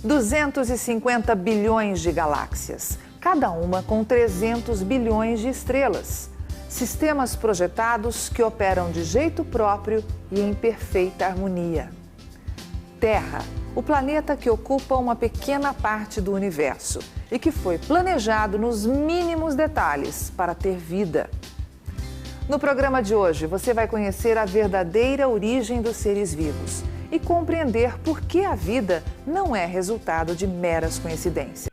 250 bilhões de galáxias, cada uma com 300 bilhões de estrelas. Sistemas projetados que operam de jeito próprio e em perfeita harmonia. Terra, o planeta que ocupa uma pequena parte do universo e que foi planejado nos mínimos detalhes para ter vida. No programa de hoje, você vai conhecer a verdadeira origem dos seres vivos e compreender por que a vida não é resultado de meras coincidências.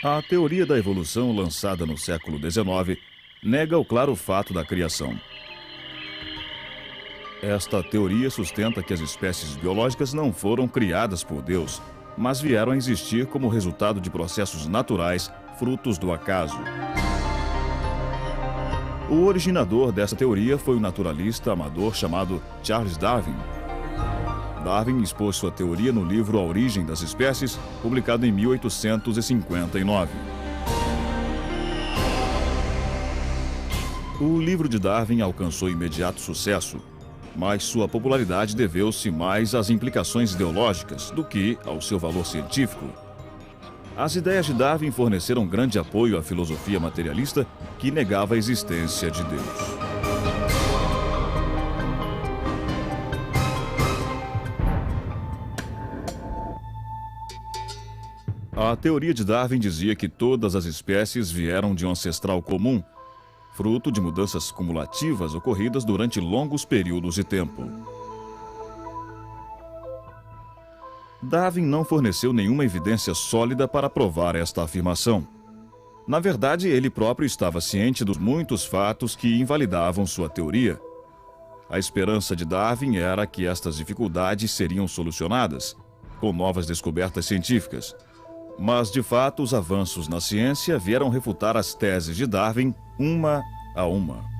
A teoria da evolução, lançada no século XIX, nega o claro fato da criação. Esta teoria sustenta que as espécies biológicas não foram criadas por Deus, mas vieram a existir como resultado de processos naturais, frutos do acaso. O originador dessa teoria foi o naturalista amador chamado Charles Darwin. Darwin expôs sua teoria no livro A Origem das Espécies, publicado em 1859. O livro de Darwin alcançou imediato sucesso, mas sua popularidade deveu-se mais às implicações ideológicas do que ao seu valor científico. As ideias de Darwin forneceram grande apoio à filosofia materialista que negava a existência de Deus. A teoria de Darwin dizia que todas as espécies vieram de um ancestral comum, fruto de mudanças cumulativas ocorridas durante longos períodos de tempo. Darwin não forneceu nenhuma evidência sólida para provar esta afirmação. Na verdade, ele próprio estava ciente dos muitos fatos que invalidavam sua teoria. A esperança de Darwin era que estas dificuldades seriam solucionadas, com novas descobertas científicas. Mas, de fato, os avanços na ciência vieram refutar as teses de Darwin uma a uma.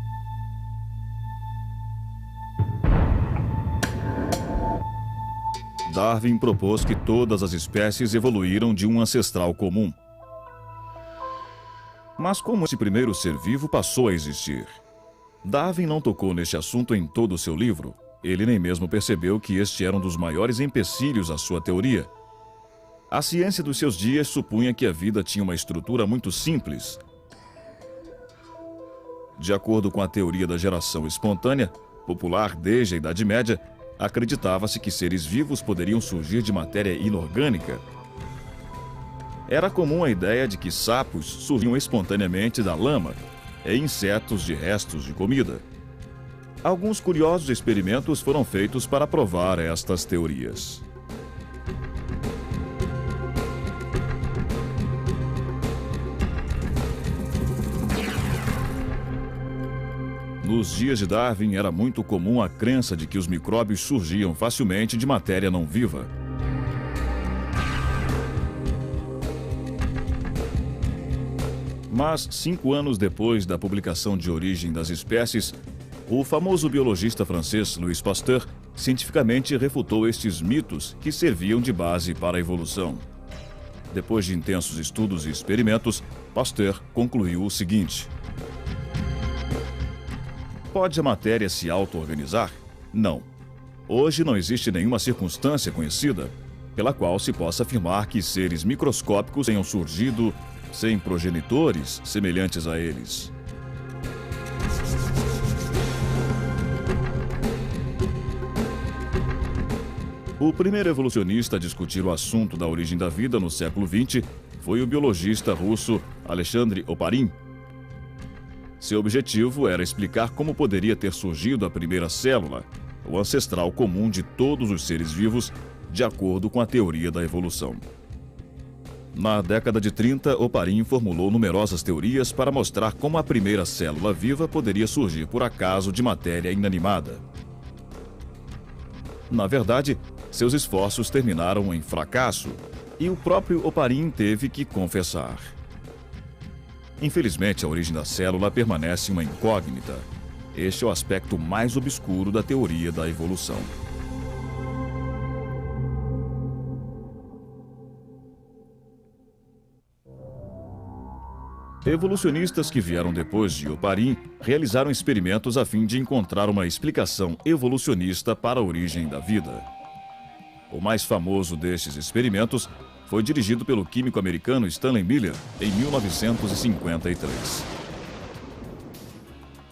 Darwin propôs que todas as espécies evoluíram de um ancestral comum. Mas como esse primeiro ser vivo passou a existir? Darwin não tocou neste assunto em todo o seu livro. Ele nem mesmo percebeu que este era um dos maiores empecilhos à sua teoria. A ciência dos seus dias supunha que a vida tinha uma estrutura muito simples. De acordo com a teoria da geração espontânea, popular desde a Idade Média, acreditava-se que seres vivos poderiam surgir de matéria inorgânica. Era comum a ideia de que sapos surgiam espontaneamente da lama e insetos de restos de comida. Alguns curiosos experimentos foram feitos para provar estas teorias. Nos dias de Darwin, era muito comum a crença de que os micróbios surgiam facilmente de matéria não viva. Mas, 5 anos depois da publicação de Origem das Espécies, o famoso biologista francês Louis Pasteur cientificamente refutou estes mitos que serviam de base para a evolução. Depois de intensos estudos e experimentos, Pasteur concluiu o seguinte: pode a matéria se auto-organizar? Não. Hoje não existe nenhuma circunstância conhecida pela qual se possa afirmar que seres microscópicos tenham surgido sem progenitores semelhantes a eles. O primeiro evolucionista a discutir o assunto da origem da vida no século XX foi o biologista russo Alexandre Oparin. Seu objetivo era explicar como poderia ter surgido a primeira célula, o ancestral comum de todos os seres vivos, de acordo com a teoria da evolução. Na década de 30, Oparin formulou numerosas teorias para mostrar como a primeira célula viva poderia surgir por acaso de matéria inanimada. Na verdade, seus esforços terminaram em fracasso e o próprio Oparin teve que confessar. Infelizmente, a origem da célula permanece uma incógnita. Este é o aspecto mais obscuro da teoria da evolução. Evolucionistas que vieram depois de Oparin realizaram experimentos a fim de encontrar uma explicação evolucionista para a origem da vida. O mais famoso destes experimentos foi dirigido pelo químico americano Stanley Miller em 1953.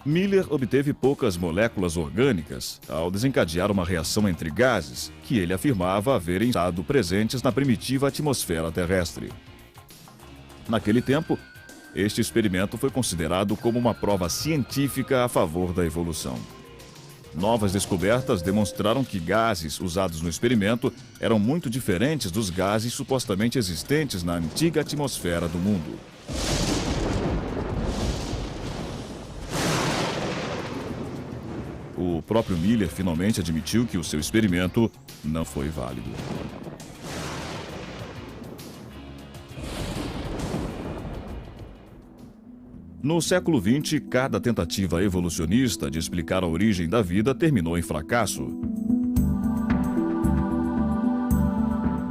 Miller obteve poucas moléculas orgânicas ao desencadear uma reação entre gases que ele afirmava haverem estado presentes na primitiva atmosfera terrestre. Naquele tempo, este experimento foi considerado como uma prova científica a favor da evolução. Novas descobertas demonstraram que gases usados no experimento eram muito diferentes dos gases supostamente existentes na antiga atmosfera do mundo. O próprio Miller finalmente admitiu que o seu experimento não foi válido. No século XX, cada tentativa evolucionista de explicar a origem da vida terminou em fracasso.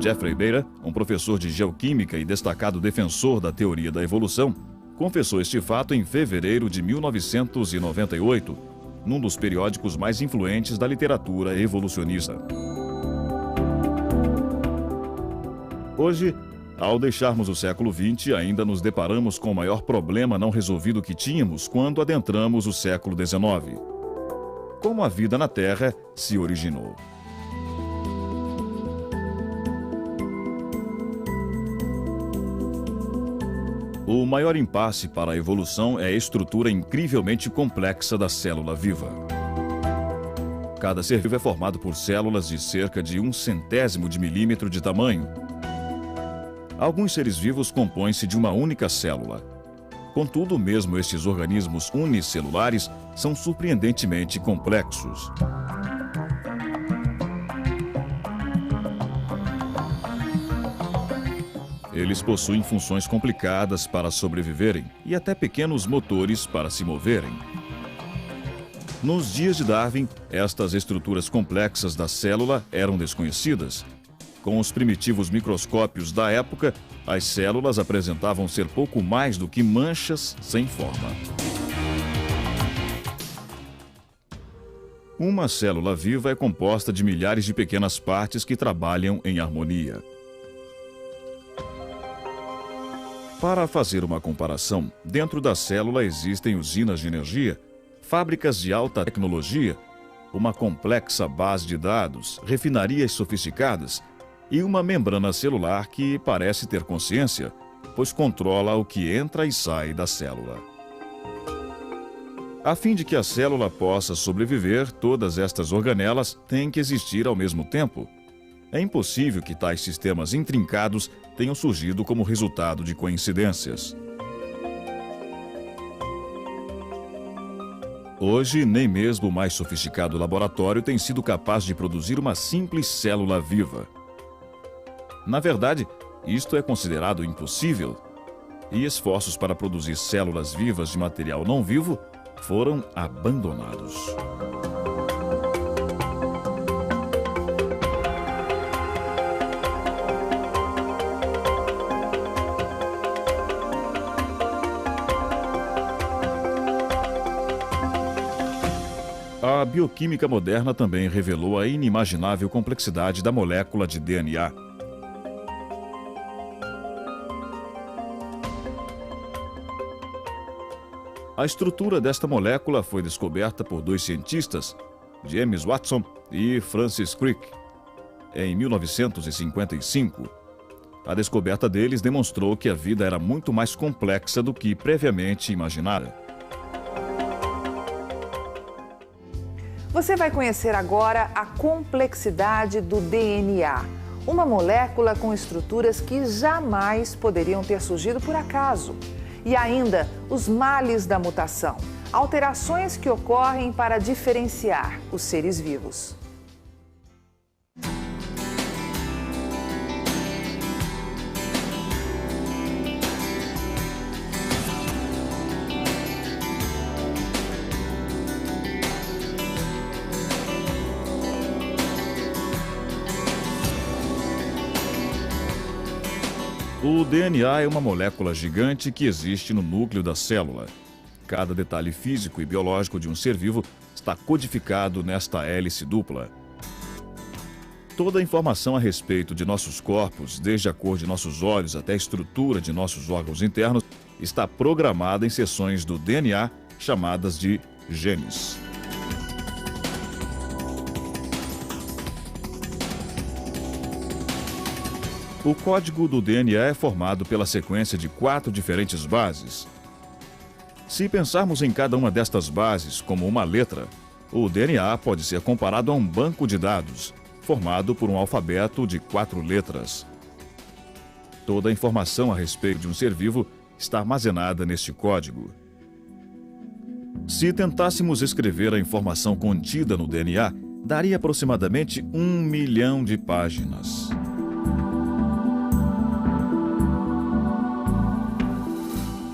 Jeffrey Beira, um professor de geoquímica e destacado defensor da teoria da evolução, confessou este fato em fevereiro de 1998, num dos periódicos mais influentes da literatura evolucionista. Hoje, ao deixarmos o século XX, ainda nos deparamos com o maior problema não resolvido que tínhamos quando adentramos o século XIX. Como a vida na Terra se originou. O maior impasse para a evolução é a estrutura incrivelmente complexa da célula viva. Cada ser vivo é formado por células de cerca de 1/100º de milímetro de tamanho. Alguns seres vivos compõem-se de uma única célula. Contudo, mesmo estes organismos unicelulares são surpreendentemente complexos. Eles possuem funções complicadas para sobreviverem e até pequenos motores para se moverem. Nos dias de Darwin, estas estruturas complexas da célula eram desconhecidas. Com os primitivos microscópios da época, as células apresentavam ser pouco mais do que manchas sem forma. Uma célula viva é composta de milhares de pequenas partes que trabalham em harmonia. Para fazer uma comparação, dentro da célula existem usinas de energia, fábricas de alta tecnologia, uma complexa base de dados, refinarias sofisticadas e uma membrana celular que parece ter consciência, pois controla o que entra e sai da célula. A fim de que a célula possa sobreviver, todas estas organelas têm que existir ao mesmo tempo. É impossível que tais sistemas intrincados tenham surgido como resultado de coincidências. Hoje, nem mesmo o mais sofisticado laboratório tem sido capaz de produzir uma simples célula viva. Na verdade, isto é considerado impossível, e esforços para produzir células vivas de material não vivo foram abandonados. A bioquímica moderna também revelou a inimaginável complexidade da molécula de DNA. A estrutura desta molécula foi descoberta por dois cientistas, James Watson e Francis Crick, em 1955. A descoberta deles demonstrou que a vida era muito mais complexa do que previamente imaginara. Você vai conhecer agora a complexidade do DNA, uma molécula com estruturas que jamais poderiam ter surgido por acaso. E ainda os males da mutação, alterações que ocorrem para diferenciar os seres vivos. O DNA é uma molécula gigante que existe no núcleo da célula. Cada detalhe físico e biológico de um ser vivo está codificado nesta hélice dupla. Toda a informação a respeito de nossos corpos, desde a cor de nossos olhos até a estrutura de nossos órgãos internos, está programada em seções do DNA chamadas de genes. O código do DNA é formado pela sequência de 4 diferentes bases. Se pensarmos em cada uma destas bases como uma letra, o DNA pode ser comparado a um banco de dados, formado por um alfabeto de 4 letras. Toda a informação a respeito de um ser vivo está armazenada neste código. Se tentássemos escrever a informação contida no DNA, daria aproximadamente 1 milhão de páginas.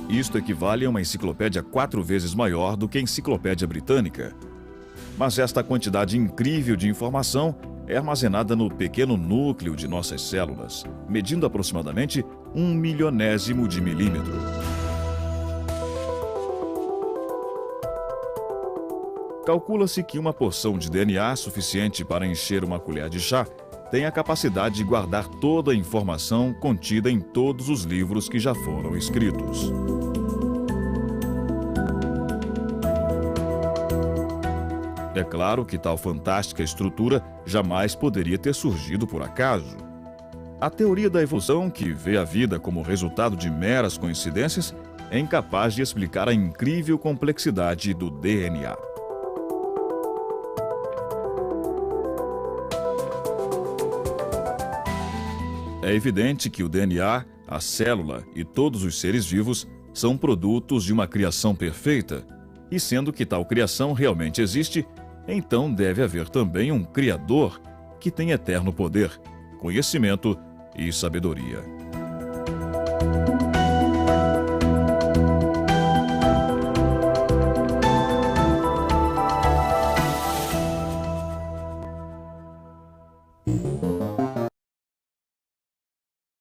Isto equivale a uma enciclopédia 4 vezes maior do que a Enciclopédia Britânica. Mas esta quantidade incrível de informação é armazenada no pequeno núcleo de nossas células, medindo aproximadamente 1 milionésimo de milímetro. Calcula-se que uma porção de DNA suficiente para encher uma colher de chá tem a capacidade de guardar toda a informação contida em todos os livros que já foram escritos. É claro que tal fantástica estrutura jamais poderia ter surgido por acaso. A teoria da evolução, que vê a vida como resultado de meras coincidências, é incapaz de explicar a incrível complexidade do DNA. É evidente que o DNA, a célula e todos os seres vivos são produtos de uma criação perfeita, e sendo que tal criação realmente existe, então deve haver também um Criador que tem eterno poder, conhecimento e sabedoria.